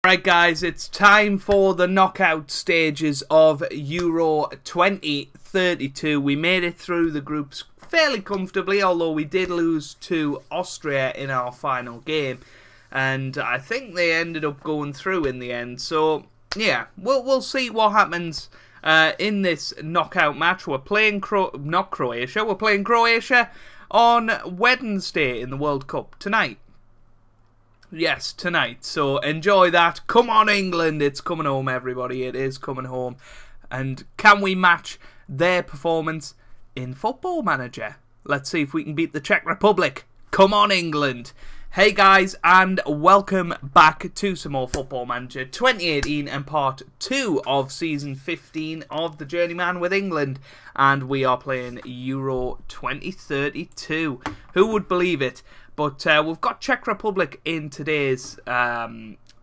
Right guys, it's time for the knockout stages of Euro 2032. We made it through the groups fairly comfortably, although we did lose to Austria in our final game. And I think they ended up going through in the end. So, yeah, we'll see what happens in this knockout match. We're playing we're playing Croatia on Wednesday in the World Cup tonight. Yes, tonight. So enjoy that. Come on, England. It's coming home, everybody. It is coming home. And can we match their performance in Football Manager? Let's see if we can beat the Czech Republic. Come on, England. Hey, guys, and welcome back to some more Football Manager 2018 and part 2 of Season 15 of the Journeyman with England. And we are playing Euro 2032. Who would believe it? But we've got Czech Republic in today's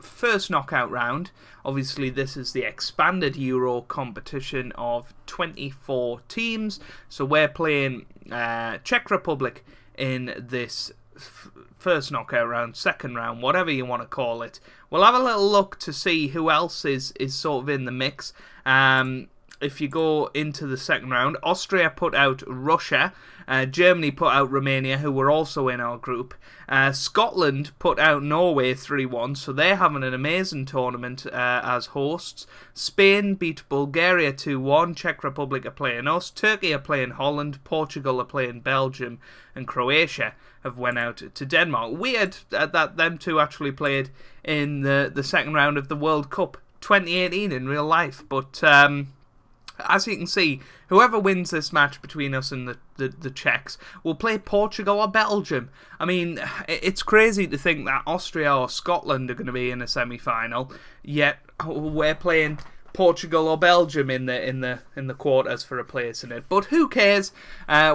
first knockout round. Obviously, this is the expanded Euro competition of 24 teams. So we're playing Czech Republic in this first knockout round, second round, whatever you want to call it. We'll have a little look to see who else is sort of in the mix. If you go into the second round, Austria put out Russia. Germany put out Romania, who were also in our group. Scotland put out Norway 3-1, so they're having an amazing tournament as hosts. Spain beat Bulgaria 2-1. Czech Republic are playing us. Turkey are playing Holland. Portugal are playing Belgium. And Croatia have went out to Denmark. Weird that them two actually played in the second round of the World Cup 2018 in real life. But as you can see, whoever wins this match between us and the Czechs will play Portugal or Belgium. I mean, it's crazy to think that Austria or Scotland are going to be in a semi-final, yet we're playing Portugal or Belgium in the quarters for a place in it. But who cares?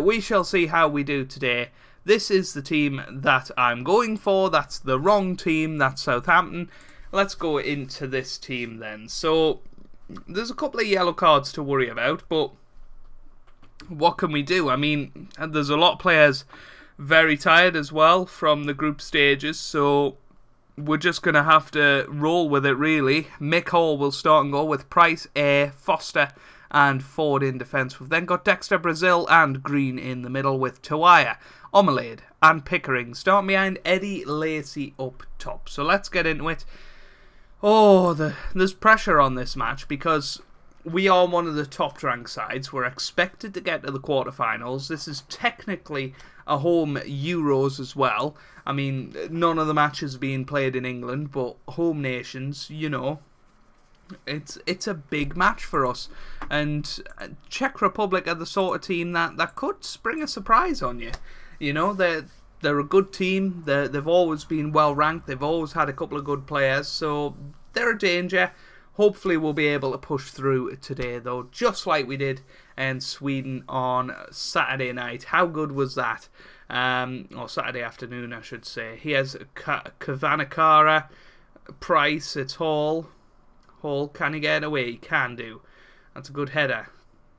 We shall see how we do today. This is the team that I'm going for. That's the wrong team. That's Southampton. Let's go into this team then. So there's a couple of yellow cards to worry about, but what can we do? I mean, there's a lot of players very tired as well from the group stages, so we're just going to have to roll with it, really. Mick Hall will start and go with Price, Ayre, Foster and Ford in defence. We've then got Dexter Brazil and Green in the middle with Tawaya, Omelade and Pickering starting behind Eddie Lacey up top. So let's get into it. Oh, there's pressure on this match because we are one of the top-ranked sides. We're expected to get to the quarterfinals. This is technically a home Euros as well. I mean, none of the matches are being played in England, but home nations, you know, it's a big match for us. And Czech Republic are the sort of team that could spring a surprise on you. You know, they're a good team. They've always been well ranked. They've always had a couple of good players, so they're a danger. Hopefully we'll be able to push through today, though, just like we did in Sweden on Saturday night. How good was that? Or Saturday afternoon, I should say. He has Kavanakara, Price, it's Hall. Hall, can he get away? He can do. That's a good header.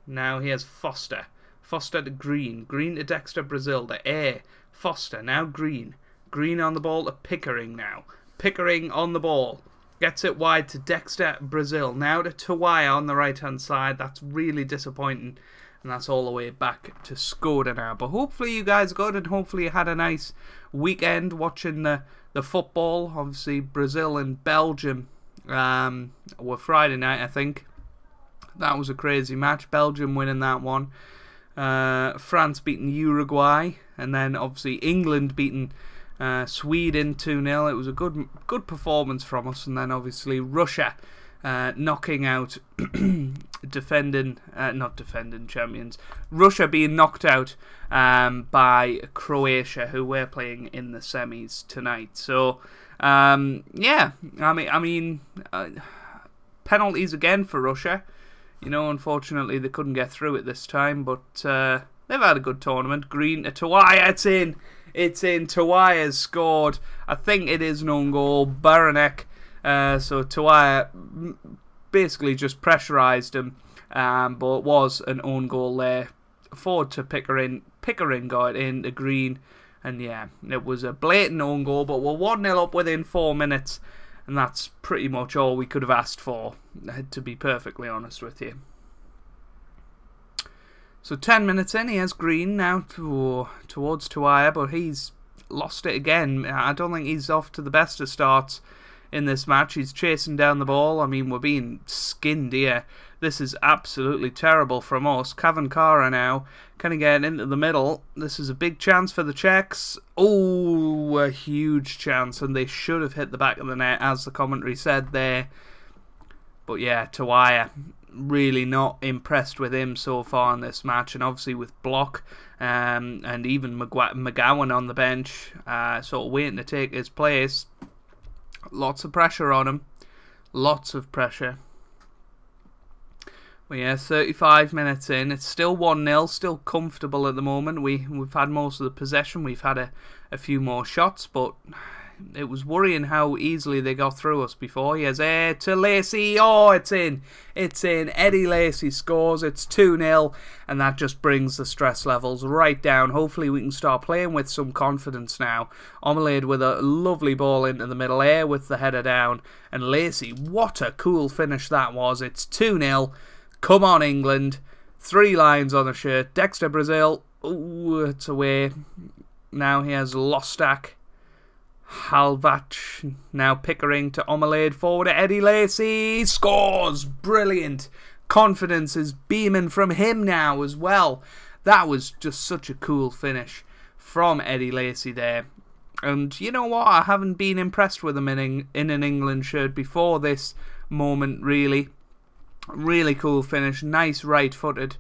Now he has Foster. Foster to Green. Green to Dexter Brazil. To Ayre. Foster, now Green. Green on the ball to Pickering now. Pickering on the ball. Gets it wide to Dexter Brazil. Now to Tawaya on the right-hand side. That's really disappointing. And that's all the way back to Skoda now. But hopefully you guys got it. And hopefully you had a nice weekend watching the football. Obviously Brazil and Belgium were Friday night, I think. That was a crazy match. Belgium winning that one. France beating Uruguay, and then obviously England beating Sweden 2-0. It was a good performance from us, and then obviously Russia knocking out not defending champions. Russia being knocked out by Croatia, who we're playing in the semis tonight. So yeah, I mean penalties again for Russia. You know, unfortunately, they couldn't get through it this time, but they've had a good tournament. Green to Tawaya, it's in. It's in. Tawaya's scored. I think it is an own goal. Baranek. So Tawaya basically just pressurised him, but it was an own goal there. Forward to Pickering. Pickering got it in to Green. And yeah, it was a blatant own goal, but we're 1-0 up within 4 minutes. And that's pretty much all we could have asked for, to be perfectly honest with you. So 10 minutes in, he has green now towards Tuaya, but he's lost it again. I don't think he's off to the best of starts in this match. He's chasing down the ball. I mean, we're being skinned here. This is absolutely terrible from us. Cavankara now kind of getting into the middle. This is a big chance for the Czechs. Oh, a huge chance, and they should have hit the back of the net, as the commentary said there. But yeah, Tuaya, really not impressed with him so far in this match, and obviously with Block and even McGowan on the bench, sort of waiting to take his place. Lots of pressure on him. Lots of pressure. Well, yeah, 35 minutes in. It's still 1-0, still comfortable at the moment. We've had most of the possession. We've had a few more shots, but it was worrying how easily they got through us before. He has air to Lacey. Oh, it's in. It's in. Eddie Lacey scores. It's 2-0, and that just brings the stress levels right down. Hopefully we can start playing with some confidence now. Omelade with a lovely ball into the middle, air with the header down, and Lacey, what a cool finish that was. It's 2-0. Come on, England. 3 lines on the shirt. Dexter Brazil. Ooh, it's away. Now he has Lostak. Halvach, now Pickering to Omelade, forward to Eddie Lacey, scores! Brilliant! Confidence is beaming from him now as well. That was just such a cool finish from Eddie Lacey there. And you know what, I haven't been impressed with him in an England shirt before this moment, really. Really cool finish, nice right-footed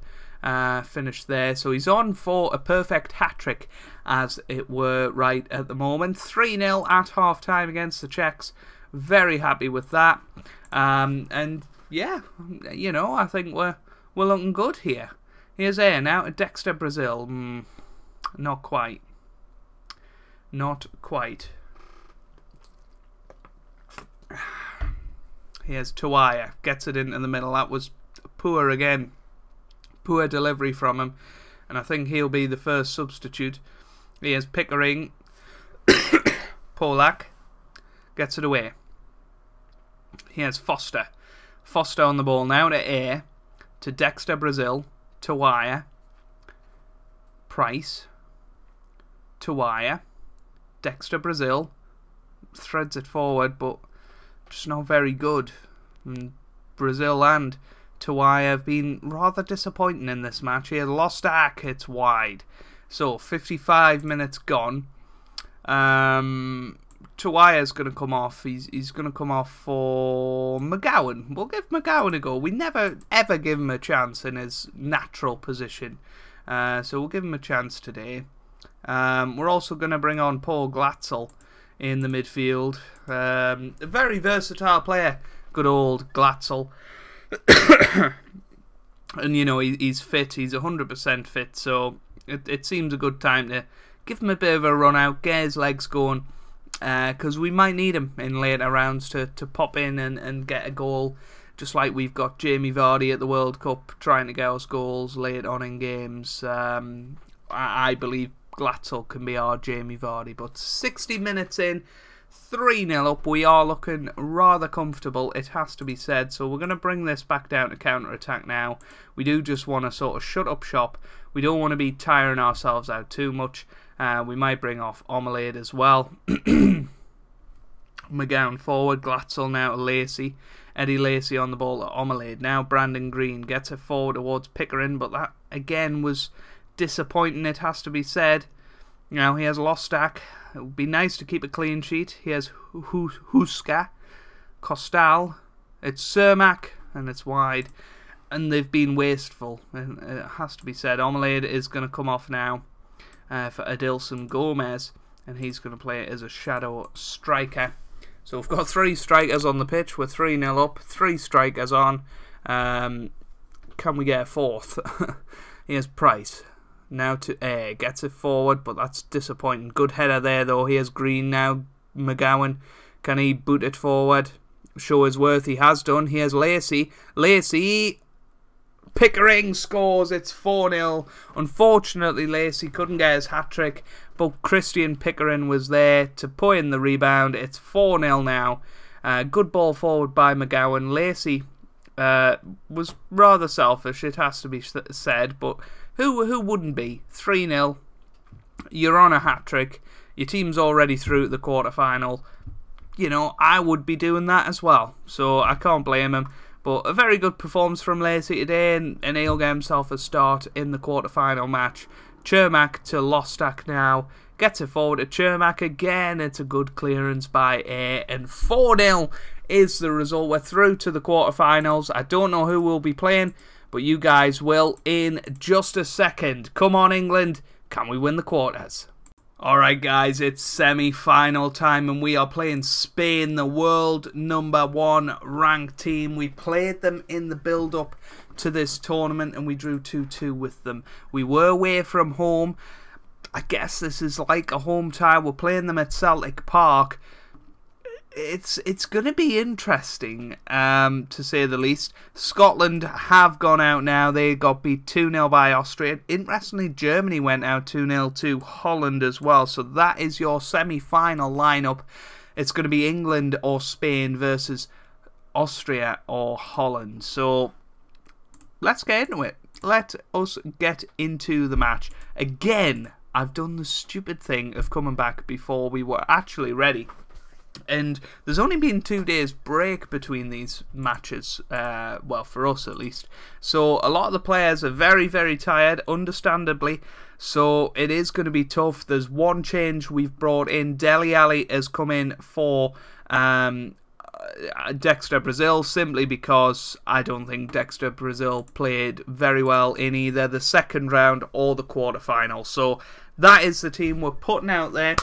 finish there. So he's on for a perfect hat-trick, as it were, right at the moment. 3-0 at half-time against the Czechs. Very happy with that. And yeah, you know, I think we're looking good here. Here's air now to Dexter Brazil. Not quite. Not quite. Here's Tuaya, gets it into the middle. That was poor again. Poor delivery from him. And I think he'll be the first substitute. Here's Pickering. Polak gets it away. Here's Foster. Foster on the ball now to Air. To Dexter Brazil. Tuaya. Price. Tuaya. Dexter Brazil. Threads it forward, but just not very good. And Brazil and Tuaya have been rather disappointing in this match. He had lost Ack, it's wide. So 55 minutes gone. Tuaya's going to come off. He's going to come off for McGowan. We'll give McGowan a go. We never ever give him a chance in his natural position. So we'll give him a chance today. We're also going to bring on Paul Glatzel in the midfield. A very versatile player. Good old Glatzel. And you know, he's fit. He's 100% fit. So it seems a good time to give him a bit of a run out, get his legs going. Because we might need him in later rounds to pop in and get a goal. Just like we've got Jamie Vardy at the World Cup trying to get us goals late on in games. I believe Glatzel can be our Jamie Vardy. But 60 minutes in, 3-0 up. We are looking rather comfortable, it has to be said. So we're going to bring this back down to counter-attack now. We do just want to sort of shut up shop. We don't want to be tiring ourselves out too much. We might bring off Omelade as well. McGowan forward. Glatzel now to Lacey. Eddie Lacey on the ball to Omelade. Now Brandon Green gets it forward towards Pickering. But that, again, was disappointing, it has to be said. Now he has Lostak. It would be nice to keep a clean sheet. He has Huska, Costal. It's Cermak, and it's wide. And they've been wasteful, and it has to be said. Omelade is going to come off now for Adilson Gomez, and he's going to play as a shadow striker. So we've got 3 strikers on the pitch. We're 3-0 up. 3 strikers on. Can we get a 4th? Here's Price. Now to Air. Gets it forward, but that's disappointing. Good header there, though. Here's Green now. McGowan. Can he boot it forward? Show his worth. He has done. Here's Lacey. Lacey. Pickering scores. It's 4-0. Unfortunately, Lacey couldn't get his hat-trick, but Christian Pickering was there to put in the rebound. It's 4-0 now. Good ball forward by McGowan. Lacey was rather selfish, it has to be said, but who wouldn't be? 3-0, you're on a hat-trick, your team's already through at the quarter-final. You know, I would be doing that as well, so I can't blame him. But a very good performance from Lacey today, and he'll get himself a start in the quarter-final match. Chermak to Lostak now. Gets it forward to Chermak again. It's a good clearance by A. And 4-0 is the result. We're through to the quarterfinals. I don't know who we'll be playing, but you guys will in just a second. Come on, England. Can we win the quarters? Alright guys, it's semi-final time and we are playing Spain, the world #1 ranked team. We played them in the build-up to this tournament and we drew 2-2 with them. We were away from home. I guess this is like a home tie. We're playing them at Celtic Park. It's going to be interesting, to say the least. Scotland have gone out now. They got beat 2-0 by Austria. Interestingly, Germany went out 2-0 to Holland as well. So that is your semi-final lineup. It's going to be England or Spain versus Austria or Holland. So let's get into it. Let us get into the match. Again, I've done the stupid thing of coming back before we were actually ready. And there's only been 2 days break between these matches, well, for us at least. So a lot of the players are very, very tired, understandably. So it is going to be tough. There's one change we've brought in. Dele Alli has come in for Dexter Brazil, simply because I don't think Dexter Brazil played very well in either the second round or the quarterfinal. So that is the team we're putting out there.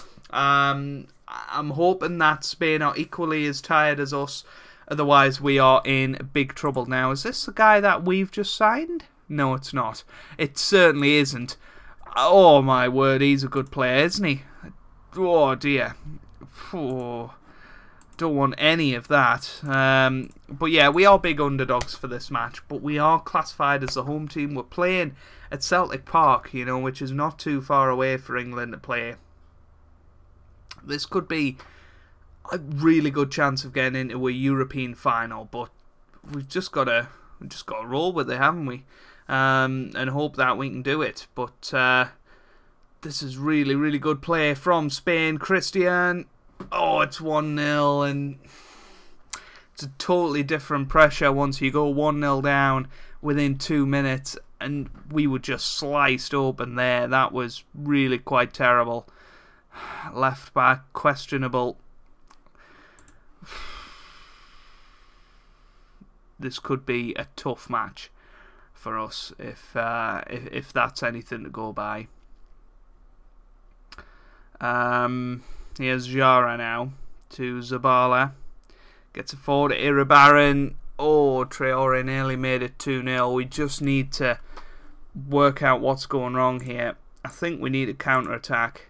I'm hoping that Spain are equally as tired as us. Otherwise, we are in big trouble now. Is this the guy that we've just signed? No, it's not. It certainly isn't. Oh, my word, he's a good player, isn't he? Oh, dear. Oh, don't want any of that. But yeah, we are big underdogs for this match. But we are classified as the home team. We're playing at Celtic Park, you know, which is not too far away for England to play. This could be a really good chance of getting into a European final, but we've just got to roll with it, haven't we? And hope that we can do it. But this is really, really good play from Spain. Christian, oh, it's 1-0, and it's a totally different pressure once you go 1-0 down within 2 minutes, and we were just sliced open there. That was really quite terrible. Left back, questionable. This could be a tough match for us if that's anything to go by. Here's Jara now to Zabala. Gets it forward to Iribarren. Oh, Traore nearly made it 2-0. We just need to work out what's going wrong here. I think we need a counter-attack.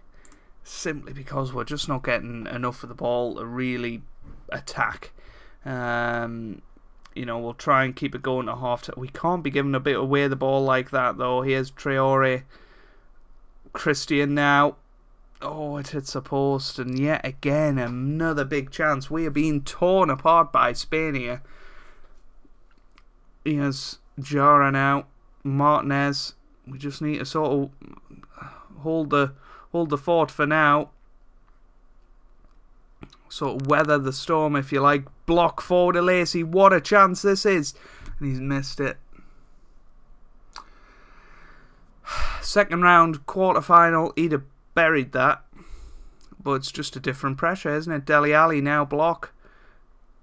Simply because we're just not getting enough of the ball to really attack. You know, we'll try and keep it going to half time. We can't be giving a bit away the ball like that, though. Here's Traore. Christian now. Oh, it hits a post. And yet again, another big chance. We are being torn apart by Spain here. Here's Jara now. Martinez. We just need to sort of hold the fort for now. Sort of weather the storm, if you like. Block forward to Lacey. What a chance this is. And he's missed it. Second round, quarterfinal. He'd have buried that. But it's just a different pressure, isn't it? Dele Alli now block.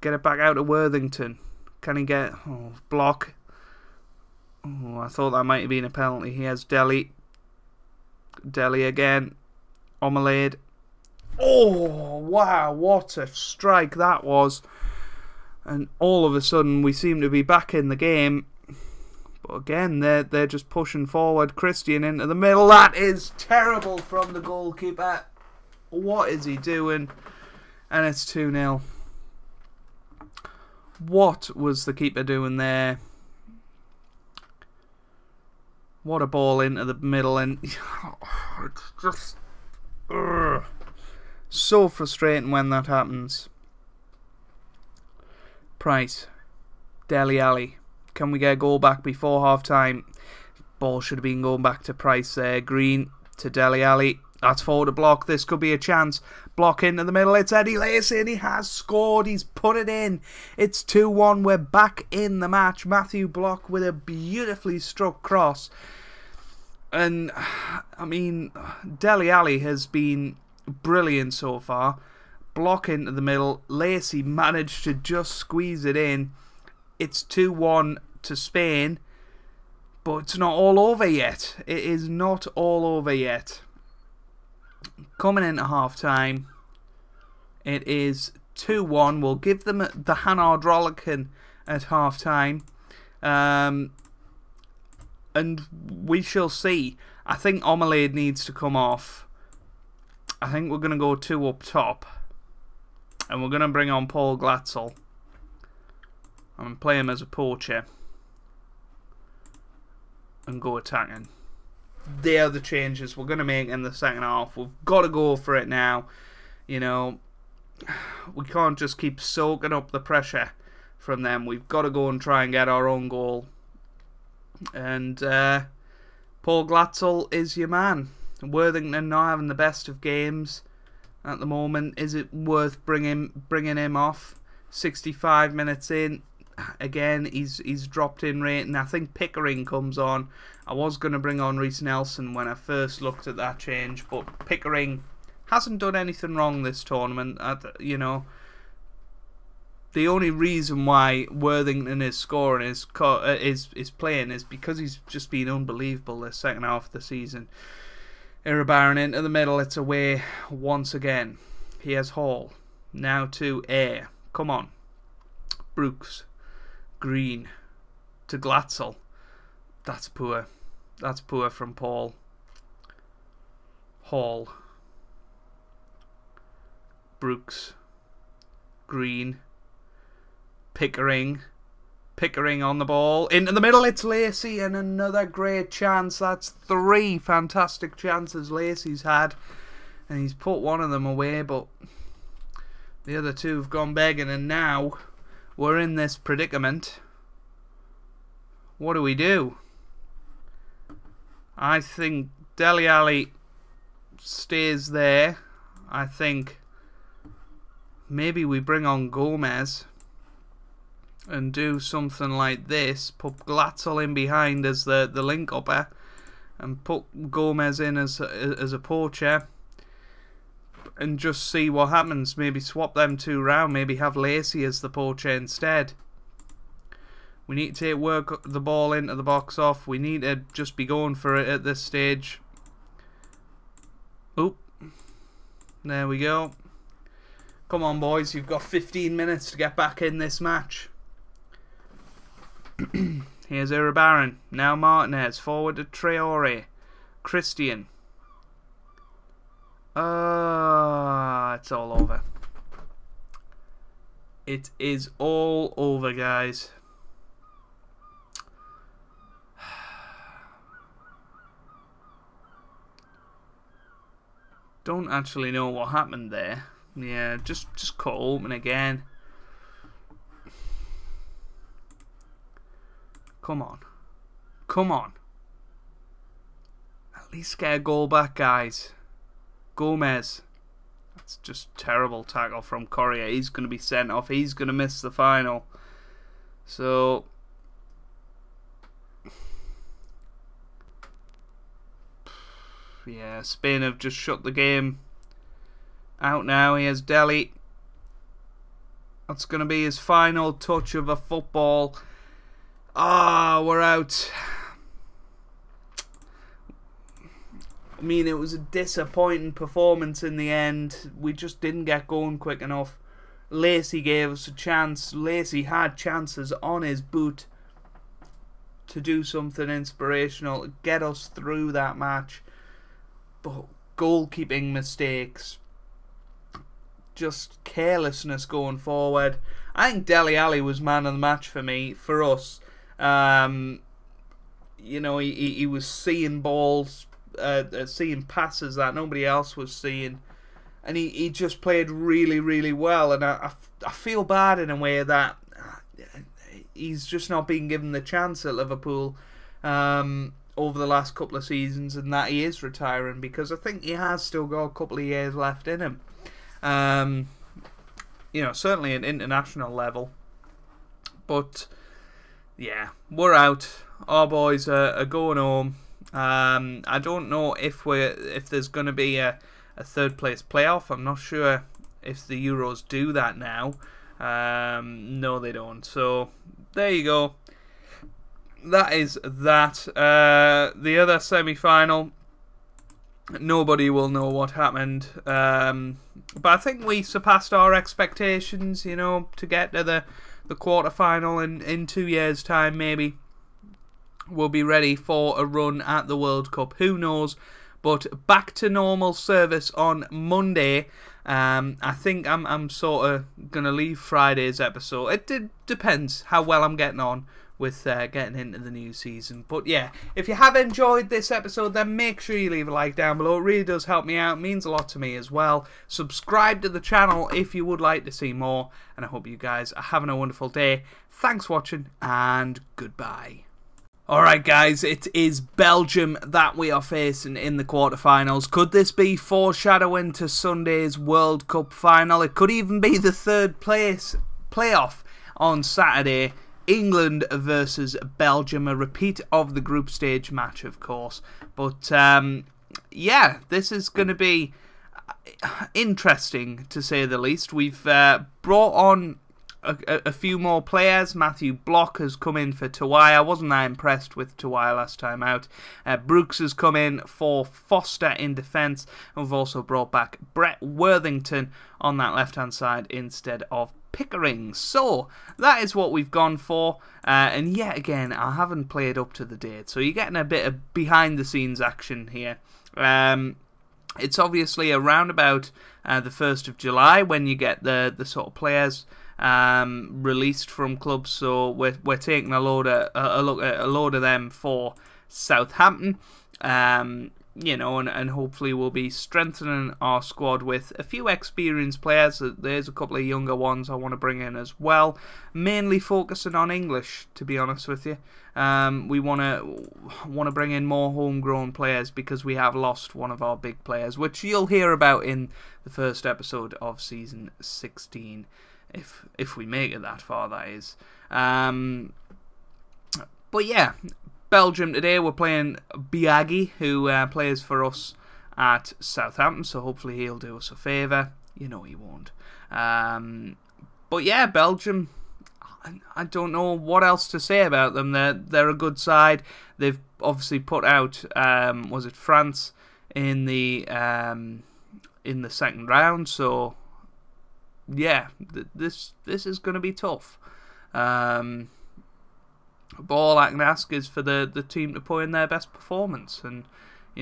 Get it back out to Worthington. Can he get... Oh, block. Oh, I thought that might have been a penalty. He has Dele again. Omelade. Oh, wow, what a strike that was. And all of a sudden we seem to be back in the game. But again, they're just pushing forward. Christian into the middle. That is terrible from the goalkeeper. What is he doing? And it's 2-0. What was the keeper doing there? What a ball into the middle, and it's just so frustrating when that happens. Price. Dele Alli. Can we get a goal back before half-time? Ball should have been going back to Price there. Green to Dele Alli. That's forward to block. This could be a chance. Block into the middle. It's Eddie Lacey and he has scored. He's put it in. It's 2-1. We're back in the match. Matthew Block with a beautifully struck cross. And, I mean, Dele Alli has been brilliant so far. Block into the middle. Lacey managed to just squeeze it in. It's 2-1 to Spain. But it's not all over yet. It is not all over yet. Coming into half-time, it is 2-1. We'll give them the Hanard Rollican at half-time. And we shall see. I think Omelade needs to come off. I think we're going to go 2 up top. And we're going to bring on Paul Glatzel. And play him as a poacher. And go attacking. They are the changes we're going to make in the second half. We've got to go for it now. You know, we can't just keep soaking up the pressure from them. We've got to go and try and get our own goal. And Paul Glatzel is your man. Worthington not having the best of games at the moment. Is it worth bringing him off? 65 minutes in. Again, he's dropped in rating. I think Pickering comes on. I was going to bring on Reece Nelson when I first looked at that change, but Pickering hasn't done anything wrong this tournament. You know, the only reason why Worthington is scoring is playing is because he's just been unbelievable this second half of the season. Iribarren into the middle. It's away once again. He has Hall. Now to Ayr. Come on. Brooks. Green to Glatzel. That's poor. That's poor from Paul. Hall. Brooks. Green. Pickering. Pickering on the ball. Into the middle, it's Lacey, and another great chance. That's 3 fantastic chances Lacey's had. And he's put one of them away, but the other 2 have gone begging, and now we're in this predicament. What do? I think Dele Alli stays there. I think maybe we bring on Gomez and do something like this. Put Glatzel in behind as the link-upper and put Gomez in as a poacher. And just see what happens. Maybe swap them 2 round. Maybe have Lacey as the poacher instead. We need to work the ball into the box off. We need to just be going for it at this stage. Oop. There we go. Come on, boys. You've got 15 minutes to get back in this match. Here's Iribarren. Now Martinez. Forward to Traore. Christian. It's all over. It is all over, guys. Don't actually know what happened there. Yeah, just cut open again. Come on. Come on. At least get a goal back, guys. Gomez. That's just terrible tackle from Correa. He's going to be sent off. He's going to miss the final. So yeah, Spain have just shut the game out now. He has Dele. That's going to be his final touch of a football. We're out. I mean, it was a disappointing performance in the end. We just didn't get going quick enough. Lacey gave us a chance. Lacey had chances on his boot to do something inspirational, get us through that match. But goalkeeping mistakes, just carelessness going forward. I think Dele Alli was man of the match for me, for us. You know, he was seeing balls, seeing passes that nobody else was seeing, and he just played really, really well. And I feel bad in a way that, he's just not been given the chance at Liverpool over the last couple of seasons, and that he is retiring, because I think he has still got a couple of years left in him. Certainly at international level. But yeah, we're out. Our boys are going home. I don't know if there's going to be a third place playoff. I'm not sure if the Euros do that now. No, they don't. So there you go. That is that. The other semi-final, nobody will know what happened. But I think we surpassed our expectations, to get to the quarterfinal in 2 years' time, maybe. We'll be ready for a run at the World Cup. Who knows? But back to normal service on Monday. I think I'm sort of going to leave Friday's episode. It depends how well I'm getting on with getting into the new season. But yeah, if you have enjoyed this episode, then make sure you leave a like down below. It really does help me out. It means a lot to me as well. Subscribe to the channel if you would like to see more. And I hope you guys are having a wonderful day. Thanks for watching, and goodbye. Alright guys, it is Belgium that we are facing in the quarterfinals. Could this be foreshadowing to Sunday's World Cup final? It could even be the third place playoff on Saturday. England versus Belgium, a repeat of the group stage match, of course. But yeah, this is going to be interesting, to say the least. We've brought on a few more players. Matthew Block has come in for Tawai. I wasn't that impressed with Tawai last time out. Brooks has come in for Foster in defence. And we've also brought back Brett Worthington on that left-hand side instead of Pickering. So that is what we've gone for, and yet again I haven't played up to the date, so you're getting a bit of behind the scenes action here. It's obviously around about the 1st of July when you get the sort of players released from clubs, so we're taking a look at a load of them for Southampton. And hopefully we'll be strengthening our squad with a few experienced players. There's a couple of younger ones I want to bring in as well, mainly focusing on English, to be honest with you. We want to bring in more homegrown players because we have lost one of our big players, which you'll hear about in the first episode of season 16, if we make it that far, that is. But yeah, Belgium today, we're playing Biaggi, who plays for us at Southampton, so hopefully he'll do us a favour. He won't. But yeah, Belgium, I don't know what else to say about them. They're a good side. They've obviously put out, was it France in the second round, so yeah, this is going to be tough. But all I can ask is for the team to put in their best performance, and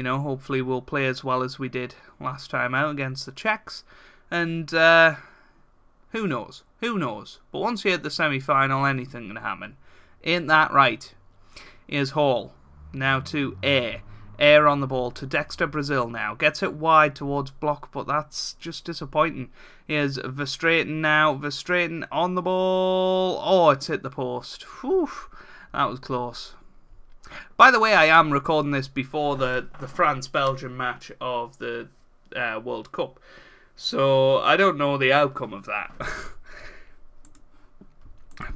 hopefully we'll play as well as we did last time out against the Czechs. And who knows? But once you hit the semi-final, anything can happen. Ain't that right? Here's Hall. Now to Air on the ball to Dexter Brazil now. Gets it wide towards Block, but that's just disappointing. Here's Verstraeten now. Verstraeten on the ball. Oh, it's hit the post. Whew. That was close. By the way, I am recording this before the France-Belgium match of the World Cup, so I don't know the outcome of that.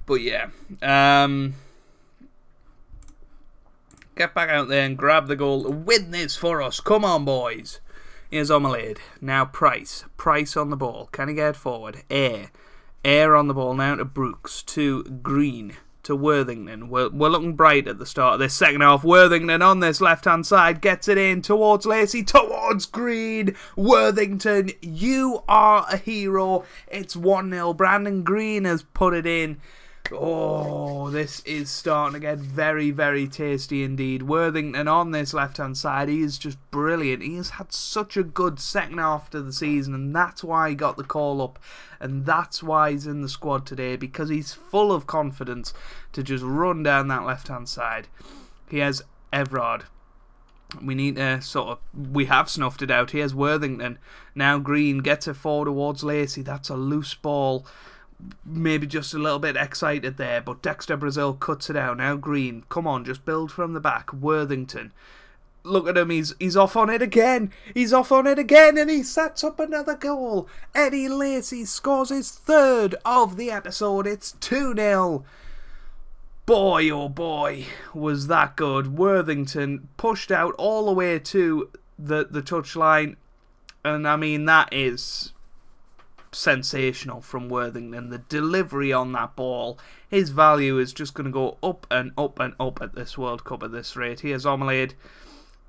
But yeah, get back out there and grab the goal to win this for us. Come on, boys. Here's Omelade. Now Price. Price on the ball. Can he get it forward? Air on the ball now to Brooks. To Green. To Worthington. We're looking bright at the start of this second half. Worthington on this left-hand side gets it in towards Lacey, towards Green. Worthington, you are a hero. It's 1-0. Brandon Green has put it in. Oh, this is starting to get very, very tasty indeed. Worthington on this left-hand side, he is just brilliant. He has had such a good second half to the season, and that's why he got the call up, and that's why he's in the squad today, because he's full of confidence to just run down that left-hand side. He has Everard. We need to we have snuffed it out. Here's Worthington. Now Green gets it forward towards Lacey. That's a loose ball. maybe just a little bit excited there, but Dexter Brazil cuts it out. Now Green, come on, just build from the back. Worthington, look at him, he's off on it again. He's off on it again, and he sets up another goal. Eddie Lacy scores his third of the episode. It's 2-0. Boy, oh boy, was that good. Worthington pushed out all the way to the touchline, and I mean, that is sensational from Worthington. The delivery on that ball, his value is just going to go up and up and up at this World Cup at this rate. Here's Omelade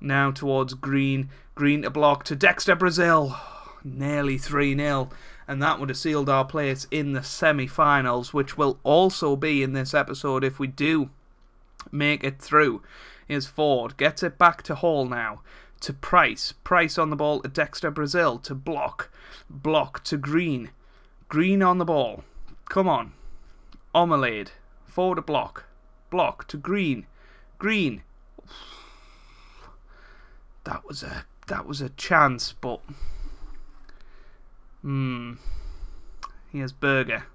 now towards Green. Green to block to Dexter Brazil. Nearly 3-0. And that would have sealed our place in the semi-finals, which will also be in this episode if we do make it through. Here's Ford. Gets it back to Hall now. To Price. Price on the ball to Dexter Brazil. To Block. Block to Green. Green on the ball. Come on. Omelade. Forward to Block. Block to Green. Green. That was a chance, but here's Berger.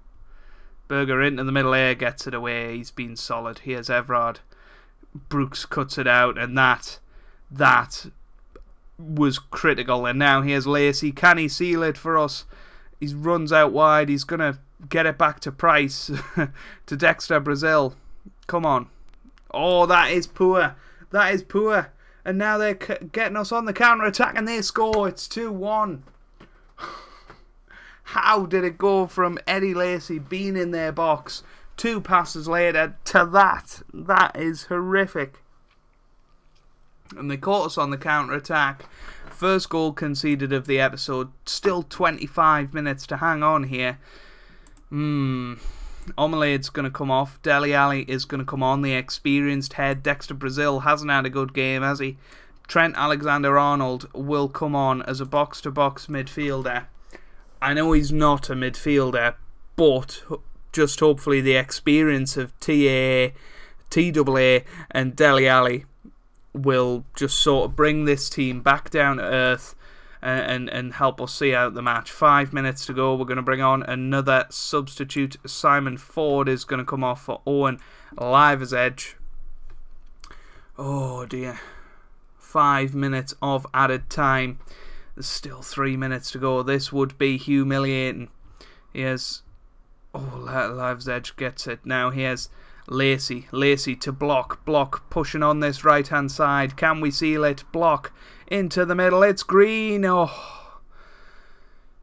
Berger into the middle air, gets it away. He's been solid. Here's Everard. Brooks cuts it out, and that was critical. And now here's Lacey. Can he seal it for us? He runs out wide. He's going to get it back to Price. To Dexter Brazil. Come on. Oh, that is poor. That is poor. And now they're getting us on the counter-attack, and they score. It's 2-1. How did it go from Eddie Lacy being in their box 2 passes later to that? That is horrific. And they caught us on the counter-attack. First goal conceded of the episode. Still 25 minutes to hang on here. Omelade's going to come off. Dele Alli is going to come on. The experienced head. Dexter Brazil hasn't had a good game, has he? Trent Alexander-Arnold will come on as a box-to-box midfielder. I know he's not a midfielder, but just hopefully the experience of TAA, and Dele Alli will just sort of bring this team back down to earth and help us see out the match. 5 minutes to go. We're going to bring on another substitute. Simon Ford is going to come off for Owen Livers'Edge. Oh dear. 5 minutes of added time. There's still 3 minutes to go. This would be humiliating. Here's Livers'Edge gets it. Now here's Lacey. Lacey to Block. Block pushing on this right hand side. Can we seal it? Block into the middle. It's Green. Oh,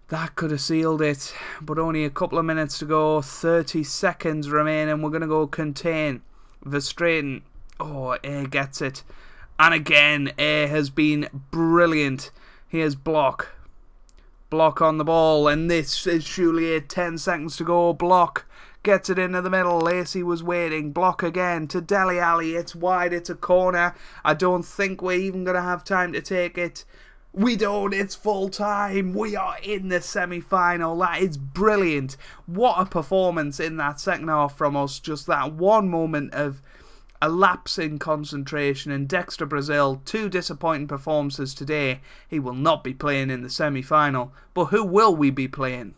that could have sealed it. But only a couple of minutes to go. 30 seconds remaining. We're going to go contain. Verstraeten. Oh, Air gets it. And again, Air has been brilliant. Here's Block. Block on the ball. And this is Choulier. 10 seconds to go. Block gets it into the middle. Lacey was waiting. Block again to Dele Alli. It's wide. It's a corner. I don't think we're even going to have time to take it. We don't. It's full time. We are in the semi-final. That is brilliant. What a performance in that second half from us. Just that one moment of a lapse in concentration. And Dexter Brazil, 2 disappointing performances today. He will not be playing in the semi-final. But who will we be playing?